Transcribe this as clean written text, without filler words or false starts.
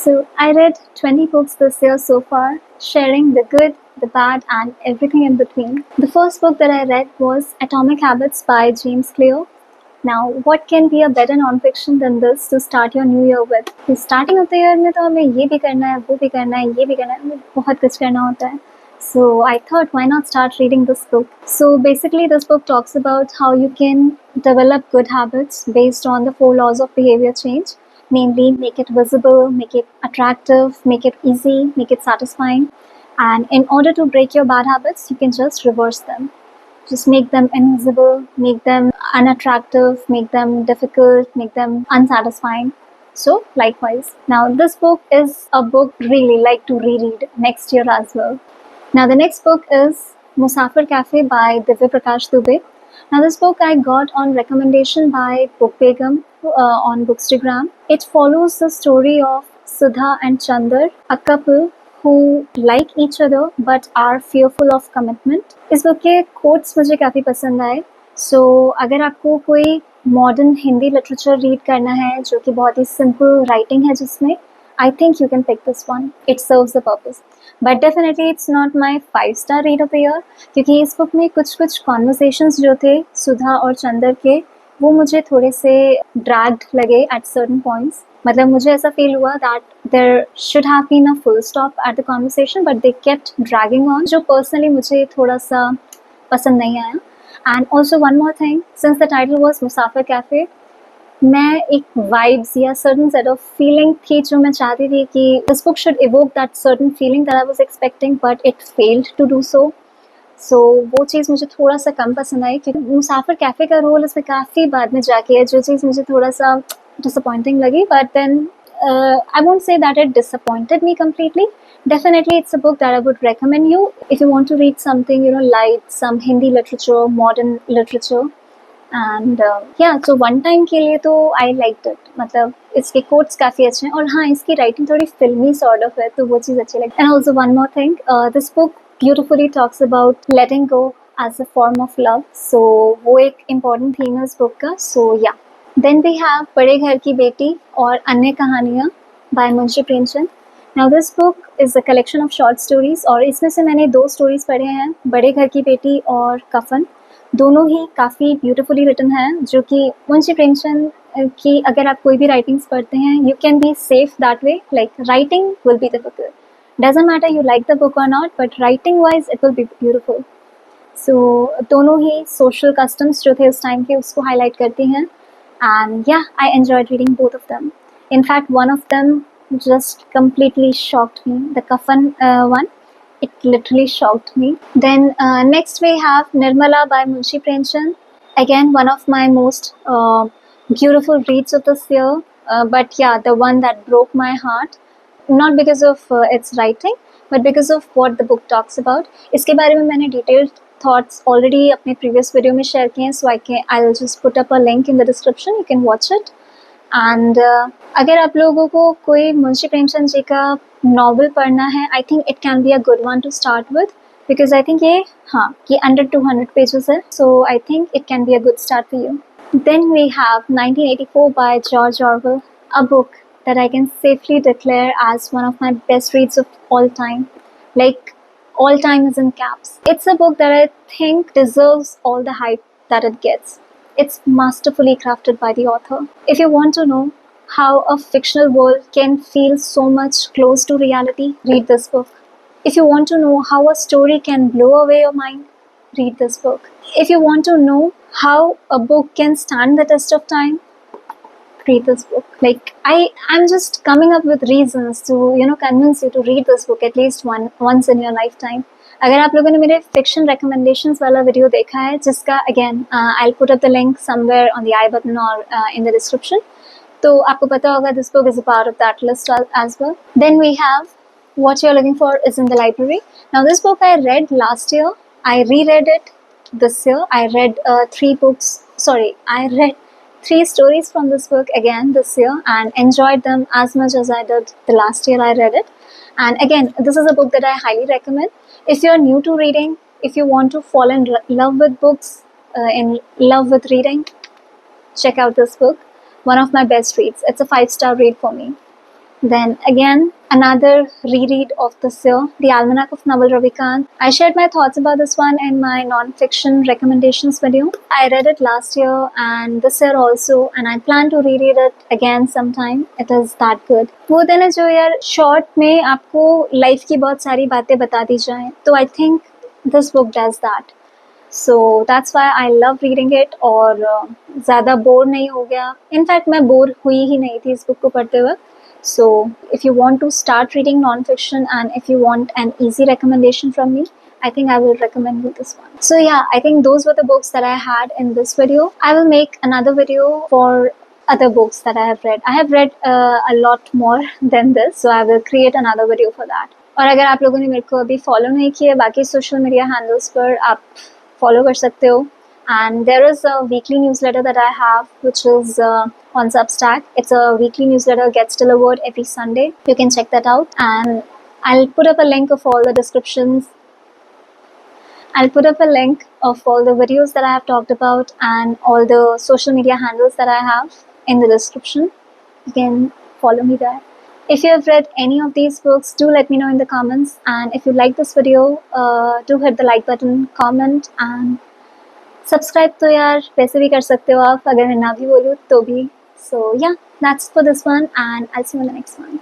So I read 20 books this year so far, sharing the good, the bad, and everything in between. The first book that I read was Atomic Habits by James Clear. Now, what can be a better non-fiction than this to start your new year with? The starting of the year में तो हमें ये भी करना है, वो भी करना है, ये भी करना है, बहुत कुछ करना होता है. So I thought, why not start reading this book? So basically, this book talks about how you can develop good habits based on the 4 laws of behavior change. Namely, make it visible, make it attractive, make it easy, make it satisfying. And in order to break your bad habits, you can just reverse them. Just make them invisible, make them unattractive, make them difficult, make them unsatisfying. So likewise. Now this book is a book really like to reread next year as well. Now the next book is Musafir Cafe by Divya Prakash Dubey. Now this book I got on recommendation by Book Begum on Bookstagram. It follows the story of Sudha and Chandar, a couple who like each other but are fearful of commitment. इस book के quotes मुझे काफ़ी पसंद आए. सो अगर आपको कोई modern Hindi literature read करना है जो कि बहुत ही सिंपल राइटिंग है जिसमें, I think you can pick this one. It serves the purpose. But definitely it's not my 5-star read of the year, क्योंकि इस बुक में कुछ कॉन्वर्सेशंस जो थे सुधा और चंदर के, वो मुझे थोड़े से ड्रैग्ड लगे एट सर्टन पॉइंट्स. मतलब मुझे ऐसा फील हुआ that there should have been a full stop at the conversation, but they kept dragging on, जो पर्सनली मुझे थोड़ा सा पसंद नहीं आया. And also one more thing, since the title was Musafir cafe, मैं एक वाइब्स या सर्टन सेट ऑफ फीलिंग थी जो मैं चाहती थी कि this book should evoke that certain feeling that I was expecting, but it failed to do so. So वो चीज़ मुझे थोड़ा सा कम पसंद आई, क्योंकि मुसाफिर कैफ़े का रोल इसमें काफ़ी बाद में जाके है, जो चीज़ मुझे थोड़ा सा डिसअपॉइंटिंग लगी. But then I won't say that it disappointed me completely. Definitely it's a book that I would recommend you if you want to read something, you know, light, some Hindi literature, modern literature. And yeah, so one time के लिए तो I liked it. मतलब इसके quotes काफ़ी अच्छे हैं, और हाँ, इसकी writing थोड़ी filmy sort of है, तो वो चीज़ अच्छी लगी. And also one more thing, this book beautifully talks about letting go as a form of love. So वो एक important theme है इस book का. So yeah. Then we have बड़े घर की बेटी और अन्य कहानियाँ by Munshi Premchand. Now this book is a collection of short stories, और इसमें से मैंने 2 stories पढ़े हैं, बड़े घर की बेटी और कफन. दोनों ही काफ़ी ब्यूटीफुली रिटन हैं, जो कि मुंशी प्रेमचंद की अगर आप कोई भी राइटिंग्स पढ़ते हैं, you can be safe that way. Like writing will be difficult, doesn't matter you like the book or not, but writing wise it will be beautiful. So दोनों ही सोशल कस्टम्स जो थे उस टाइम के, उसको highlight करती हैं. And yeah, I enjoyed reading both of them. In fact, one of them just completely shocked me. The Kafan one, it literally shocked me. Then next we have Nirmala by Munshi Premchand. Again, one of my most beautiful reads of this year. But yeah, the one that broke my heart. Not because of its writing, but because of what the book talks about. इसके बारे में मैंने detailed thoughts already अपने previous video में share किए हैं, so I'll just put up a link in the description, you can watch it. And अगर आप लोगों को कोई मुंशी प्रेमचंद जी का novel पढ़ना है, I think it can be a good one to start with, because I think ये under 200 pages है, so I think it can be a good start for you. Then we have 1984 by George Orwell, a book that I can safely declare as one of my best reads of all time. Like, all time is in caps. It's a book that I think deserves all the hype that it gets. It's masterfully crafted by the author. If you want to know how a fictional world can feel so much close to reality, read this book. If you want to know how a story can blow away your mind, read this book. If you want to know how a book can stand the test of time, read this book. Like, I'm just coming up with reasons to, you know, convince you to read this book at least once in your lifetime. अगर आप लोगों ने मेरे fiction recommendations वाला video देखा है, जिसका again I'll put up the link somewhere on the I button or in the description, तो आपको पता होगा this book is a part of that list as well. Then we have What You're Looking For Is in the Library. Now this book I read last year. I reread it this year. I read 3 stories from this book again this year and enjoyed them as much as I did the last year I read it. And again, this is a book that I highly recommend. If you're new to reading, if you want to fall in love with books, in love with reading, check out this book. One of my best reads. It's a 5-star read for me. Then again, another reread of this year, The Almanac of Naval Ravikant. I shared my thoughts about this one in my non-fiction recommendations video. I read it last year and this year also, and I plan to reread it again sometime. It is that good. वो दिन है जो यार short में आपको life की बहुत सारी बातें बता दी जाएं, तो I think this book does that. So that's why I love reading it और ज़्यादा बोर नहीं हो गया. इनफैक्ट मैं बोर हुई ही नहीं थी इस बुक को पढ़ते वक्त. So if you want to start reading non-fiction and if you want an easy recommendation from me, I think I will recommend you this one. So yeah, I think those were the books that I had in this video. I will make another video for other books that I have read. I have read a lot more than this, so I will create another video for that. और अगर आप लोगों ने मेरे को अभी follow नहीं किया बाकी सोशल मीडिया हैंडल्स पर आप फॉलो कर सकते हो. And there is a weekly newsletter that I have, which is on Substack. It's a weekly newsletter, gets delivered every Sunday. You can check that out. And I'll put up a link of all the descriptions. I'll put up a link of all the videos that I have talked about and all the social media handles that I have in the description. You can follow me there. If you have read any of these books, do let me know in the comments. And if you like this video, do hit the like button, comment, and subscribe तो यार वैसे भी कर सकते हो आप, अगर मैं ना भी बोलूँ तो भी. So yeah that's for this one and I see you in the next one.